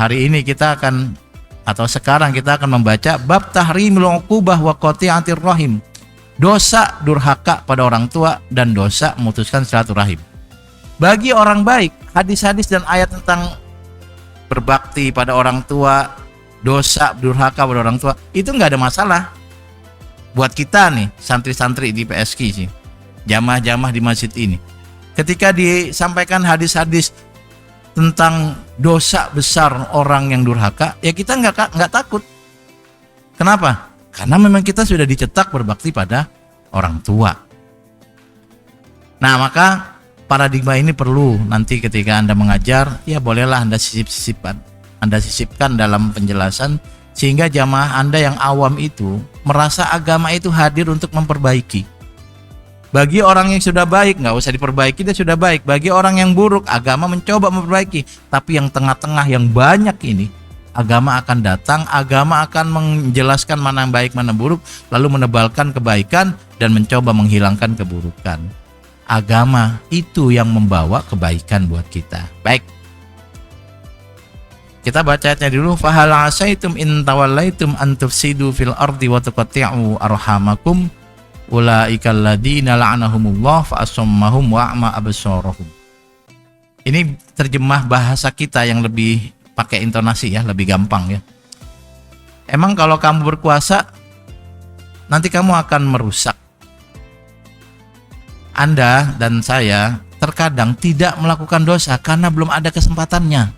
hari ini kita akan, atau sekarang kita akan membaca bab tahrimul uqubah wa qati'atir rahim. Dosa durhaka pada orang tua dan dosa memutuskan silaturahim. Bagi orang baik, hadis-hadis dan ayat tentang berbakti pada orang tua, dosa durhaka pada orang tua, itu nggak ada masalah. Buat kita nih, santri-santri di PSK sih, jamaah-jamaah di masjid ini, ketika disampaikan hadis-hadis tentang dosa besar orang yang durhaka, ya kita nggak takut. Kenapa? Karena memang kita sudah dicetak berbakti pada orang tua. Nah, maka paradigma ini perlu nanti ketika Anda mengajar, ya bolehlah Anda sisipkan dalam penjelasan, sehingga jamaah Anda yang awam itu merasa agama itu hadir untuk memperbaiki. Bagi orang yang sudah baik, nggak usah diperbaiki, dia sudah baik. Bagi orang yang buruk, agama mencoba memperbaiki. Tapi yang tengah-tengah, yang banyak ini, agama akan datang, agama akan menjelaskan mana yang baik, mana yang buruk, lalu menebalkan kebaikan dan mencoba menghilangkan keburukan. Agama itu yang membawa kebaikan buat kita. Baik, kita baca ayatnya dulu. Fahal asaitum in tawallaitum an tufsidu fil ardi wa tuqatti'u arhamakum ulaikal ladzina la'anahumullah fa asammahum wa a'ma absarahum. Ini terjemah bahasa kita yang lebih pakai intonasi ya, lebih gampang ya. Emang kalau kamu berkuasa, nanti kamu akan merusak. Anda dan saya terkadang tidak melakukan dosa karena belum ada kesempatannya.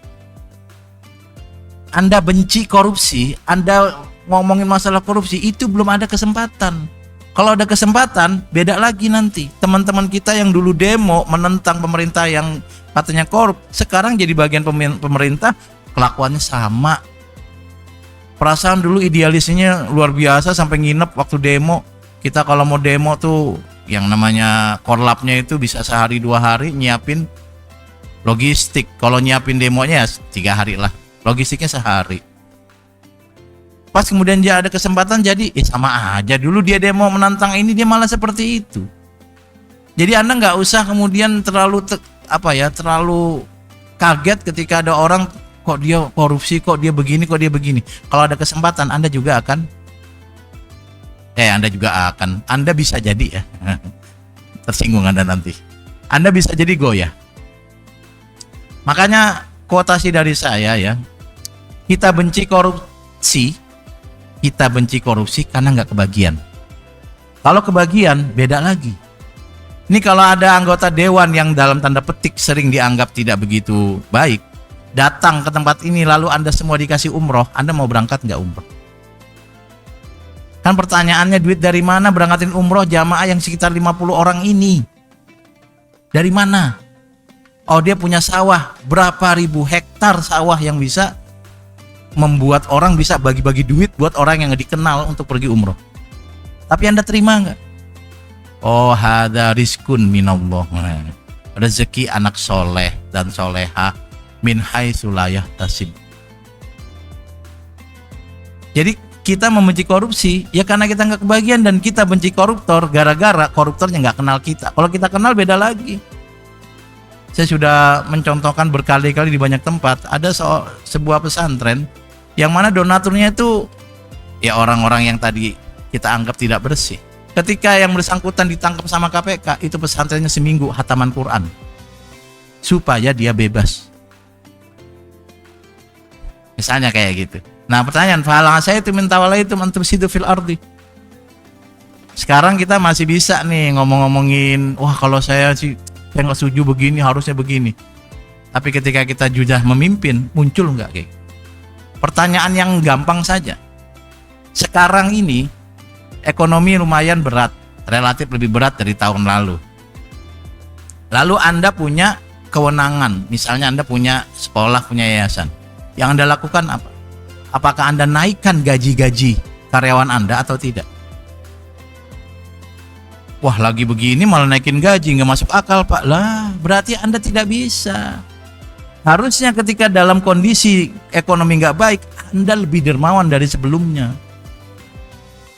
Anda benci korupsi, Anda ngomongin masalah korupsi, itu belum ada kesempatan. Kalau ada kesempatan, beda lagi nanti. Teman-teman kita yang dulu demo menentang pemerintah yang katanya korup, sekarang jadi bagian pemerintah, kelakuannya sama. Perasaan dulu idealisnya luar biasa sampai nginep waktu demo. Kita kalau mau demo tuh yang namanya korlapnya itu bisa sehari 2 hari nyiapin logistik. Kalau nyiapin demonya ya 3 hari lah, logistiknya sehari. Pas kemudian dia ada kesempatan jadi sama aja. Dulu dia demo menantang ini, dia malah seperti itu. Jadi Anda nggak usah kemudian terlalu terlalu kaget ketika ada orang kok dia korupsi, kok dia begini, kok dia begini. Kalau ada kesempatan Anda juga akan Anda bisa jadi ya tersinggung Anda nanti. Anda bisa jadi goyah. Makanya kuotasi dari saya ya, kita benci korupsi karena nggak kebagian. Kalau kebagian beda lagi. Ini kalau ada anggota dewan yang dalam tanda petik sering dianggap tidak begitu baik, datang ke tempat ini lalu Anda semua dikasih umroh, Anda mau berangkat nggak umroh? Kan pertanyaannya, duit dari mana berangkatin umroh jamaah yang sekitar 50 orang ini? Dari mana? Oh, dia punya sawah, berapa ribu hektar sawah yang bisa membuat orang bisa bagi-bagi duit buat orang yang dikenal untuk pergi umroh. Tapi Anda terima nggak? Oh, hada rizkun minallah. Rezeki anak soleh dan soleha min haitsu la yahtasib. Jadi kita membenci korupsi ya karena kita nggak kebagian, dan kita benci koruptor gara-gara koruptornya nggak kenal kita. Kalau kita kenal beda lagi. Saya sudah mencontohkan berkali-kali di banyak tempat. Ada sebuah pesantren yang mana donaturnya itu ya orang-orang yang tadi kita anggap tidak bersih. Ketika yang bersangkutan ditangkap sama KPK, itu pesantrennya seminggu hataman Quran supaya dia bebas. Misalnya kayak gitu. Nah, pertanyaan, fa'ala saya itu mintawala itu mantufsidu fil ardi. Sekarang kita masih bisa nih ngomong-ngomongin, wah kalau saya nggak setuju begini, harusnya begini. Tapi ketika kita sudah memimpin, muncul nggak kayak? Pertanyaan yang gampang saja. Sekarang ini ekonomi lumayan berat, relatif lebih berat dari tahun lalu. Lalu Anda punya kewenangan, misalnya Anda punya sekolah, punya yayasan. Yang Anda lakukan apa? Apakah Anda naikkan gaji-gaji karyawan Anda atau tidak? Wah, lagi begini malah naikin gaji, nggak masuk akal Pak. Lah, berarti Anda tidak bisa. Harusnya ketika dalam kondisi ekonomi nggak baik, Anda lebih dermawan dari sebelumnya.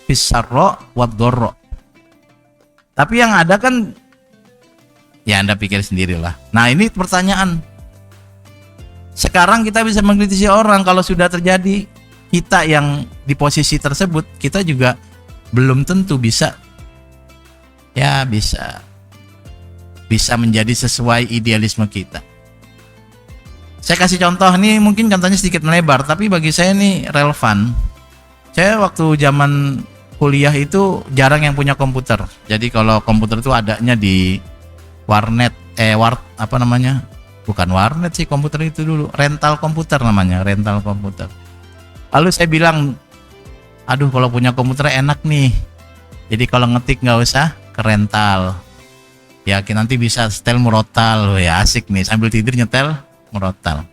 Fisarro wadorro. Tapi yang ada kan, ya Anda pikir sendirilah. Nah, ini pertanyaan. Sekarang kita bisa mengkritisi orang kalau sudah terjadi, kita yang di posisi tersebut, kita juga belum tentu bisa menjadi sesuai idealisme kita. Saya kasih contoh nih, mungkin contohnya sedikit melebar, tapi bagi saya ini relevan. Saya waktu zaman kuliah itu jarang yang punya komputer. Jadi kalau komputer itu adanya di warnet, bukan warnet sih, komputer itu dulu rental komputer namanya, rental komputer. Lalu saya bilang, aduh kalau punya komputer enak nih, jadi kalau ngetik nggak usah ke rental ya, nanti bisa setel murotal, ya asik nih, sambil tidur nyetel murotal.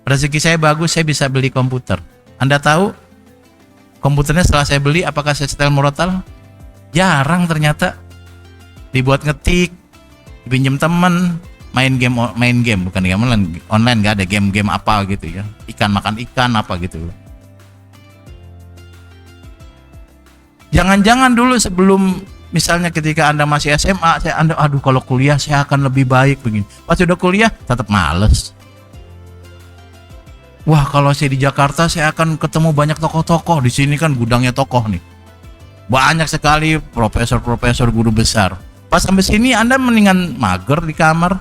Rezeki saya bagus, saya bisa beli komputer. Anda tahu komputernya setelah saya beli apakah saya setel murotal? Jarang ternyata. Dibuat ngetik, dipinjam temen, main game bukan game online, nggak ada game apa gitu ya, ikan makan ikan apa gitu. Jangan-jangan dulu sebelum, misalnya ketika Anda masih SMA, aduh kalau kuliah saya akan lebih baik begini. Pas sudah kuliah tetap males. Wah, kalau saya di Jakarta saya akan ketemu banyak tokoh-tokoh. Di sini kan gudangnya tokoh nih, banyak sekali profesor guru besar. Pas sampai sini Anda mendingan mager di kamar.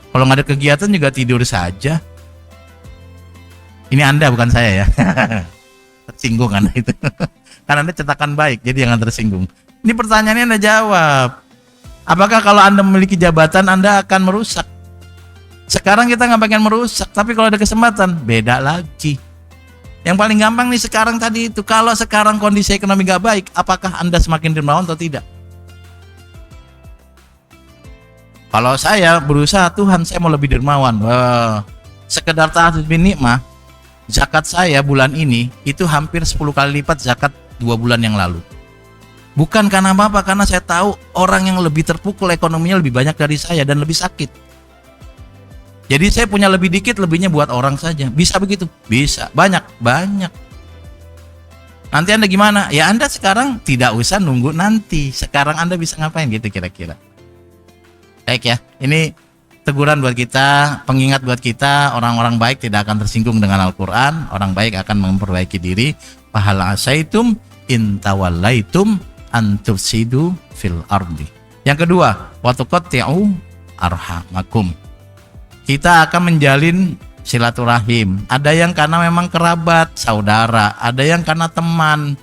Kalau nggak ada kegiatan juga tidur saja. Ini Anda bukan saya ya. Tersinggung Anda itu. Karena Anda cetakan baik, jadi jangan tersinggung. Ini pertanyaannya Anda jawab. Apakah kalau Anda memiliki jabatan Anda akan merusak? Sekarang kita nggak pengen merusak, tapi kalau ada kesempatan beda lagi. Yang paling gampang nih sekarang tadi itu, kalau sekarang kondisi ekonomi nggak baik, apakah Anda semakin dermawan atau tidak? Kalau saya berusaha, Tuhan saya mau lebih dermawan. Wah, sekedar tahajud bin nikmah, zakat saya bulan ini itu hampir 10 kali lipat zakat 2 bulan yang lalu. Bukan karena apa, karena saya tahu orang yang lebih terpukul ekonominya lebih banyak dari saya dan lebih sakit. Jadi saya punya lebih dikit, lebihnya buat orang saja. Bisa begitu? Bisa. Banyak. Nanti Anda gimana? Ya Anda sekarang tidak usah nunggu nanti. Sekarang Anda bisa ngapain gitu kira-kira. Baik ya, ini teguran buat kita, pengingat buat kita, orang-orang baik tidak akan tersinggung dengan Al-Quran, orang baik akan memperbaiki diri. Fahal asaitum in tawallaitum an tufsidu fil ardi. Yang kedua, wa tuqatti'u arhamakum. Kita akan menjalin silaturahim. Ada yang karena memang kerabat, saudara, ada yang karena teman.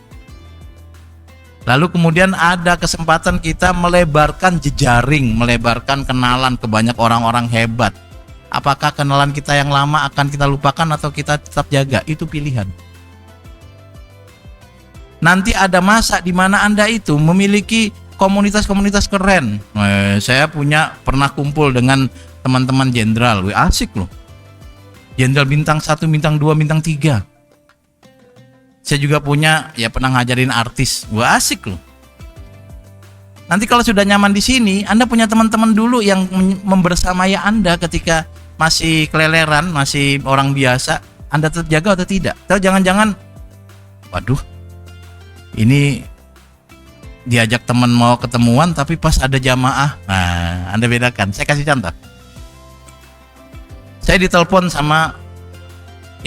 Lalu kemudian ada kesempatan kita melebarkan jejaring, melebarkan kenalan ke banyak orang-orang hebat. Apakah kenalan kita yang lama akan kita lupakan atau kita tetap jaga? Itu pilihan. Nanti ada masa di mana Anda itu memiliki komunitas-komunitas keren. Saya pernah kumpul dengan teman-teman jenderal, asik loh. Jenderal bintang 1, bintang 2, bintang 3. Saya juga pernah ngajarin artis, asik loh. Nanti kalau sudah nyaman di sini, Anda punya teman-teman dulu yang membersamai Anda ketika masih keleleran, masih orang biasa. Anda tetap jaga atau tidak? Atau jangan-jangan, waduh, ini diajak teman mau ketemuan, tapi pas ada jamaah, nah Anda bedakan. Saya kasih contoh. Saya ditelepon sama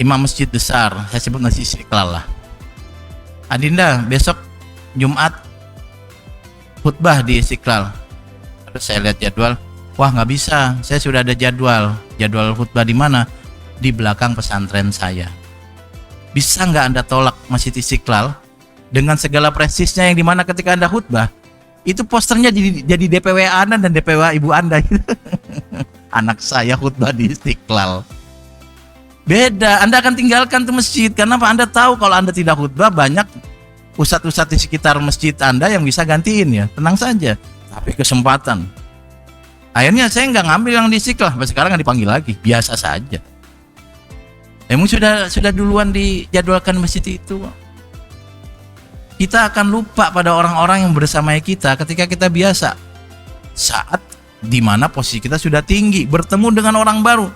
imam masjid besar, saya sebut Masjid Istiqlal lah. Adinda, besok Jumat khutbah di Istiqlal. Terus saya lihat jadwal, wah nggak bisa, saya sudah ada jadwal khutbah di mana? Di belakang pesantren saya. Bisa nggak Anda tolak Masjid Istiqlal dengan segala prestisnya, yang dimana ketika Anda khutbah itu posternya jadi DPW Anda dan DPW ibu Anda. Anak saya khutbah di Istiqlal. Beda, Anda akan tinggalkan tuh masjid. Karena apa? Anda tahu kalau Anda tidak khutbah, banyak ustadz-ustadz di sekitar masjid Anda yang bisa gantiin ya. Tenang saja. Tapi kesempatan. Akhirnya saya nggak ngambil yang di Istiqlal. Sekarang nggak dipanggil lagi. Biasa saja. Emang sudah duluan dijadwalkan masjid itu. Kita akan lupa pada orang-orang yang bersamai kita ketika kita biasa. Saat dimana posisi kita sudah tinggi, bertemu dengan orang baru.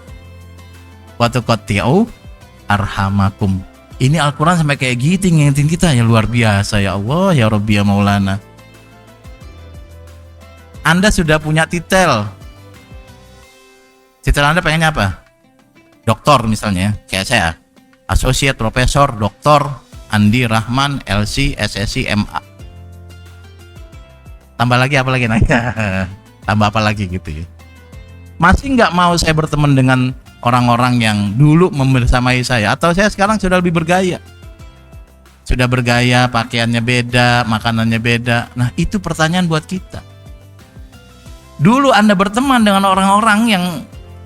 Wa tuqatti'u arhamakum. Ini Al-Quran sampai kayak gitu ngingetin kita, ya luar biasa ya Allah, ya Rabbi ya Maulana. Anda sudah punya titel. Titel Anda pengennya apa? doktor misalnya, kayak saya, Associate Profesor Dr. Andi Rahman, LC, SSC, MA. Tambah lagi apa lagi nanya? Tambah apa lagi gitu ya. Masih nggak mau saya berteman dengan orang-orang yang dulu membersamai saya, atau saya sekarang sudah lebih bergaya? Sudah bergaya, pakaiannya beda, makanannya beda. Nah, itu pertanyaan buat kita. Dulu Anda berteman dengan orang-orang yang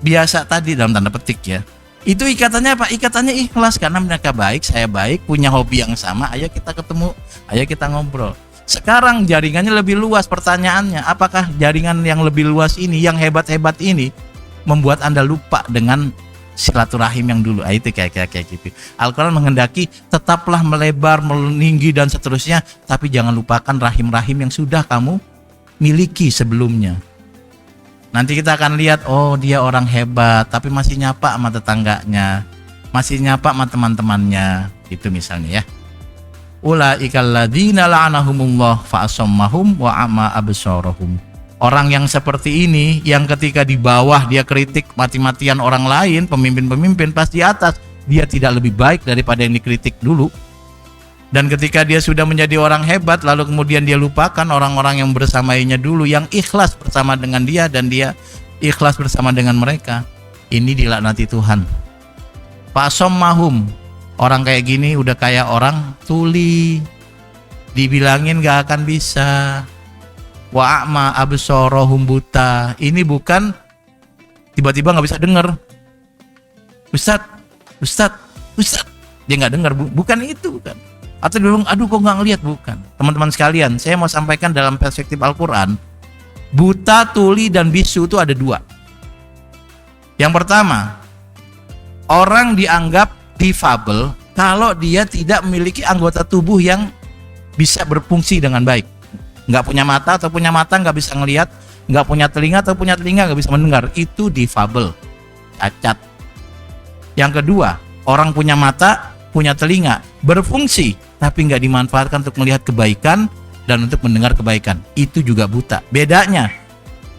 biasa tadi dalam tanda petik ya. Itu ikatannya apa? Ikatannya ikhlas karena mereka baik, saya baik, punya hobi yang sama, ayo kita ketemu, ayo kita ngobrol. Sekarang jaringannya lebih luas, pertanyaannya, apakah jaringan yang lebih luas ini, yang hebat-hebat ini membuat Anda lupa dengan silaturahim yang dulu? Itu kayak gitu. Al-Quran menghendaki tetaplah melebar, meninggi dan seterusnya, tapi jangan lupakan rahim-rahim yang sudah kamu miliki sebelumnya. Nanti kita akan lihat, oh dia orang hebat, tapi masih nyapa sama tetangganya, masih nyapa sama teman-temannya, itu misalnya ya. Ulaikal ladzina la'anahumullah fa'asammahum wa ama absarahum. Orang yang seperti ini, yang ketika di bawah dia kritik mati-matian orang lain, pemimpin-pemimpin, pas di atas dia tidak lebih baik daripada yang dikritik dulu. Dan ketika dia sudah menjadi orang hebat, lalu kemudian dia lupakan orang-orang yang bersamainya dulu, yang ikhlas bersama dengan dia dan dia ikhlas bersama dengan mereka. Ini dilaknati Tuhan. Fa'asammahum. Orang kayak gini udah kayak orang tuli, dibilangin gak akan bisa. Wa a'ma absarahum, buta. Ini bukan tiba-tiba gak bisa dengar. Ustadz, dia gak dengar, bukan itu kan. Atau dia bilang, aduh kok gak ngelihat, bukan. Teman-teman sekalian, saya mau sampaikan dalam perspektif Al-Quran, buta, tuli, dan bisu itu ada dua. Yang pertama, orang dianggap difabel kalau dia tidak memiliki anggota tubuh yang bisa berfungsi dengan baik. Nggak punya mata atau punya mata nggak bisa ngelihat, nggak punya telinga atau punya telinga nggak bisa mendengar, itu difabel, cacat. Yang kedua, orang punya mata, punya telinga, berfungsi tapi nggak dimanfaatkan untuk melihat kebaikan dan untuk mendengar kebaikan, itu juga buta. Bedanya,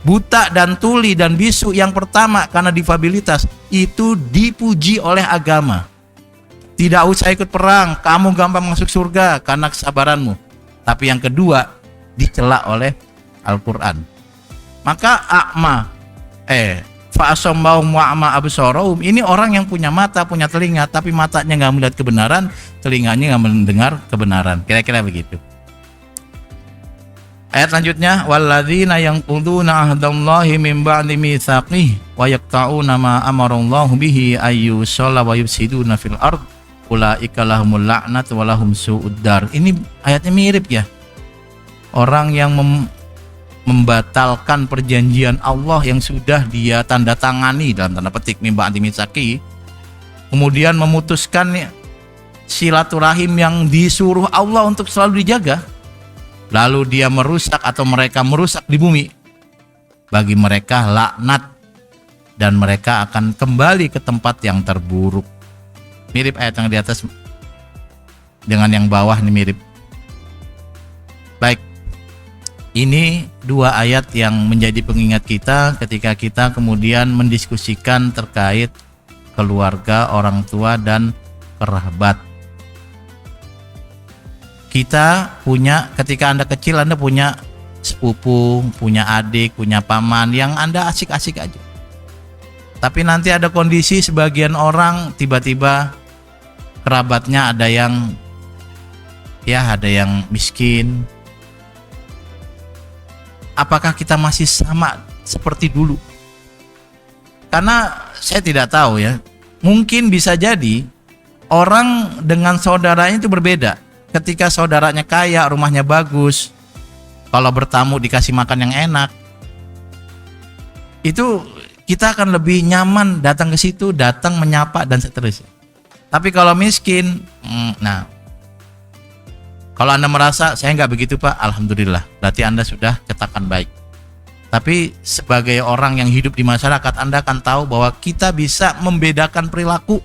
buta dan tuli dan bisu yang pertama karena difabilitas itu dipuji oleh agama. Tidak usah ikut perang, kamu gampang masuk surga karena kesabaranmu. Tapi yang kedua, dicela oleh Al-Quran. Maka fa'asammahum wa ama absarahum, ini orang yang punya mata, punya telinga, tapi matanya nggak melihat kebenaran, telinganya nggak mendengar kebenaran. Kira-kira begitu. Ayat selanjutnya, walladzina yanquduna ahdallahi min ba'di mitsaqihi wa yaqta'una ma amarallahu bihi ayyusalla wa yufsiduna fil ardh ulaika lahumul la'nat wa lahum su'uddar. Ini ayatnya mirip ya. Orang yang membatalkan perjanjian Allah yang sudah dia tanda tangani dalam tanda petik mimba antimitsaki, kemudian memutuskan silaturahim yang disuruh Allah untuk selalu dijaga, lalu dia merusak atau mereka merusak di bumi, bagi mereka laknat dan mereka akan kembali ke tempat yang terburuk. Mirip ayat yang di atas dengan yang bawah, ini mirip. Baik, ini dua ayat yang menjadi pengingat kita ketika kita kemudian mendiskusikan terkait keluarga, orang tua, dan kerabat. Kita punya, ketika Anda kecil Anda punya sepupu, punya adik, punya paman yang Anda asik-asik aja. Tapi nanti ada kondisi sebagian orang tiba-tiba kerabatnya ada yang miskin. Apakah kita masih sama seperti dulu? Karena saya tidak tahu ya. Mungkin bisa jadi orang dengan saudaranya itu berbeda. Ketika saudaranya kaya, rumahnya bagus, kalau bertamu dikasih makan yang enak, itu kita akan lebih nyaman datang ke situ, datang menyapa dan seterusnya. Tapi kalau miskin, kalau Anda merasa saya nggak begitu Pak, alhamdulillah, berarti Anda sudah cetakan baik. Tapi sebagai orang yang hidup di masyarakat, Anda akan tahu bahwa kita bisa membedakan perilaku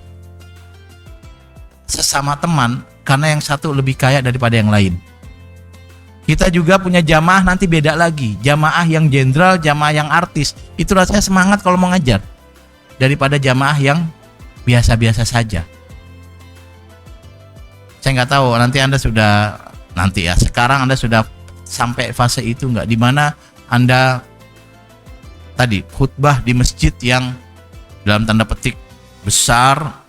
sesama teman karena yang satu lebih kaya daripada yang lain. Kita juga punya jamaah nanti beda lagi, jamaah yang jenderal, jamaah yang artis, itu rasanya semangat kalau mengajar daripada jamaah yang biasa-biasa saja. Saya nggak tahu sekarang Anda sudah sampai fase itu nggak, di mana Anda tadi khutbah di masjid yang dalam tanda petik besar,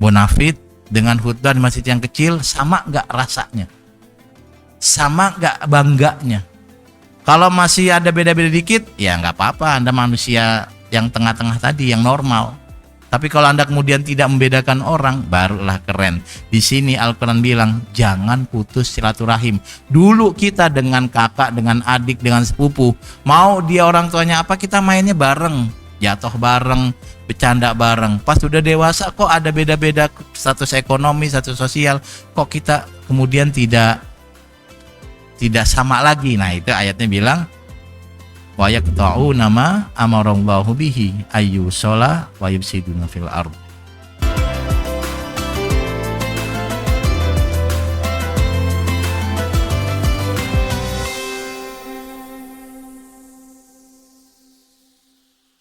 bonafit, dengan khutbah di masjid yang kecil, sama nggak rasanya? Sama nggak bangganya? Kalau masih ada beda-beda dikit, ya nggak apa-apa, Anda manusia yang tengah-tengah tadi, yang normal. Tapi kalau Anda kemudian tidak membedakan orang, barulah keren. Di sini Al-Quran bilang, jangan putus silaturahim. Dulu kita dengan kakak, dengan adik, dengan sepupu, mau dia orang tuanya apa, kita mainnya bareng, jatuh bareng, bercanda bareng. Pas udah dewasa kok ada beda-beda status ekonomi, status sosial, kok kita kemudian tidak sama lagi. Nah, itu ayatnya bilang, wa yaqta'u nama amarallahu bihi ayyusala wa yufsiduna fil ardh.